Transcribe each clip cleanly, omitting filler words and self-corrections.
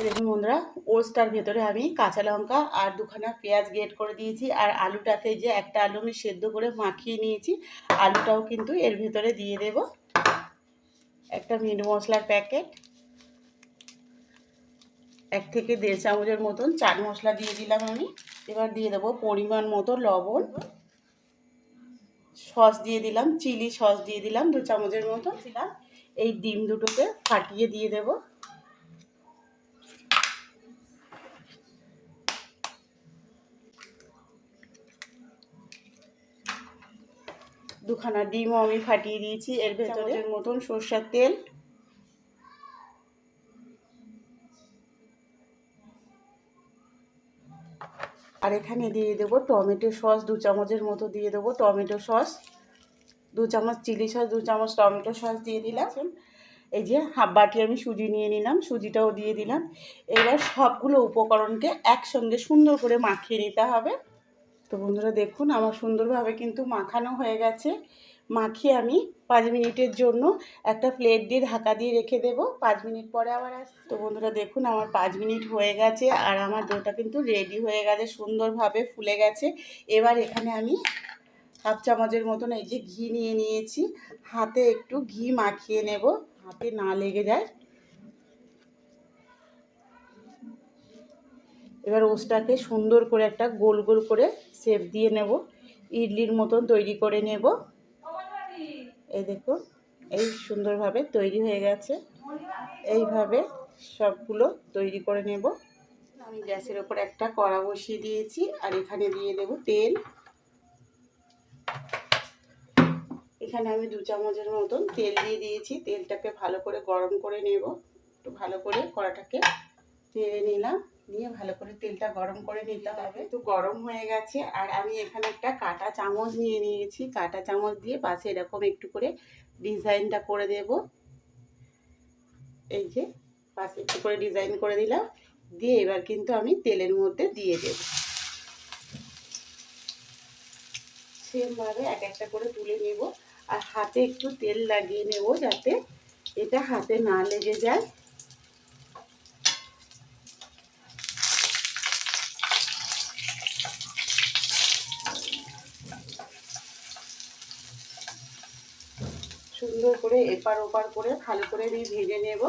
দেখুন বন্ধুরা, ওটসটার ভেতরে আমি কাঁচা লঙ্কা আর দুখানা পেঁয়াজ গ্রেট করে দিয়েছি। আর আলুটাকে যে একটা আলু আমি সেদ্ধ করে মাখিয়ে নিয়েছি, আলুটাও কিন্তু এর ভেতরে দিয়ে দেব। একটা মিট মশলার প্যাকেট, 1 থেকে 1.5 চামচের মতন চাট মশলা দিয়ে দিলাম আমি। এবার দিয়ে দেবো পরিমাণ মতো লবণ, সস দিয়ে দিলাম, চিলি সস দিয়ে দিলাম 2 চামচের মতো দিলাম। এই ডিম দুটোকে ফাটিয়ে দিয়ে দেবো। দুখানা ডিমও আমি ফাটিয়ে দিয়েছি। এর ভেতরে মতন সরষের তেল, আর এখানে দিয়ে দেবো টমেটো সস 2 চামচের মতো দিয়ে দেবো টমেটো সস, 2 চামচ চিলি সস, 2 চামচ টমেটো সস দিয়ে দিলাম। এই যে হাফ বাটি আমি সুজি নিয়ে নিলাম, সুজিটাও দিয়ে দিলাম। এবার সবগুলো উপকরণকে একসঙ্গে সুন্দর করে মাখিয়ে নিতে হবে। তো বন্ধুরা দেখুন, আমার সুন্দরভাবে কিন্তু মাখানো হয়ে গেছে। মাখিয়ে আমি 5 মিনিটের জন্য একটা প্লেট দিয়ে ঢাকা দিয়ে রেখে দেবো। 5 মিনিট পরে আবার আসছি। তো বন্ধুরা দেখুন, আমার 5 মিনিট হয়ে গেছে আর আমার ডোটা কিন্তু রেডি হয়ে গেছে, সুন্দরভাবে ফুলে গেছে। এবার এখানে আমি হাফ চামচের মতন এই যে ঘি নিয়ে নিয়েছি, হাতে একটু ঘি মাখিয়ে নেব, হাতে না লেগে যায়। এবার ওস্টাকে সুন্দর করে একটা গোল গোল করে শেপ দিয়ে নেব, ইডলির মতন তৈরি করে নেব। এই দেখুন, এই সুন্দরভাবে তৈরি হয়ে গেছে। এইভাবে সবগুলো তৈরি করে নেব। আমি গ্যাসের ওপর একটা কড়া বসিয়ে দিয়েছি আর এখানে দিয়ে দেব তেল। এখানে আমি 2 চামচের মতন তেল দিয়ে দিয়েছি। তেলটাকে ভালো করে গরম করে নেব। একটু ভালো করে কড়াটাকে তেলে নিলাম, নিয়ে ভালো করে তেলটা গরম করে নিতে হবে। তো গরম হয়ে গেছে আর আমি এখানে একটা কাঁটা চামচ নিয়ে নিয়েছি। কাঁটা চামচ দিয়ে পাশে এরকম একটু করে ডিজাইনটা করে দেব। এই যে পাশে একটু করে ডিজাইন করে দিলাম, দিয়ে এবার কিন্তু আমি তেলের মধ্যে দিয়ে দেব। সেমভাবে এক একটা করে তুলে নেব আর হাতে একটু তেল লাগিয়ে নেব যাতে এটা হাতে না লেগে যায়। সুন্দর করে এপার ওপার করে ভালো করে আমি ভেজে নেব।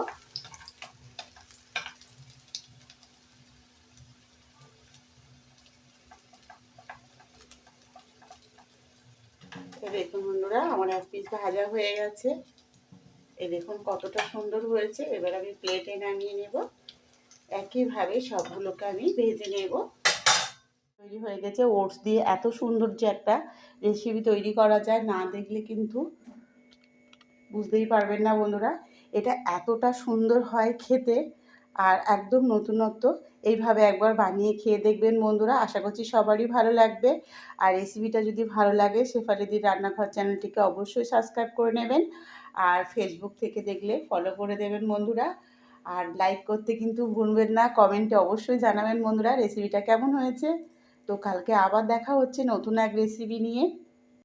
দেখুন বন্ধুরা, আমার এক পিস ভাজা হয়ে গেছে। এই দেখুন কতটা সুন্দর হয়েছে। এবার আমি প্লেটে নামিয়ে নেব। একইভাবে সবগুলোকে আমি ভেজে নেব। তৈরি হয়ে গেছে। ওটস দিয়ে এত সুন্দর যে একটা রেসিপি তৈরি করা যায়, না দেখলে কিন্তু বুঝতেই পারবেন না বন্ধুরা। এটা এতটা সুন্দর হয় খেতে আর একদম নতুনত্ব। এইভাবে একবার বানিয়ে খেয়ে দেখবেন বন্ধুরা, আশা করছি সবারই ভালো লাগবে। আর রেসিপিটা যদি ভালো লাগে, শেফালিদির রান্নাঘর চ্যানেলটিকে অবশ্যই সাবস্ক্রাইব করে নেবেন। আর ফেসবুক থেকে দেখলে ফলো করে দেবেন বন্ধুরা। আর লাইক করতে কিন্তু ভুলবেন না, কমেন্টে অবশ্যই জানাবেন বন্ধুরা রেসিপিটা কেমন হয়েছে। তো কালকে আবার দেখা হচ্ছে নতুন এক রেসিপি নিয়ে।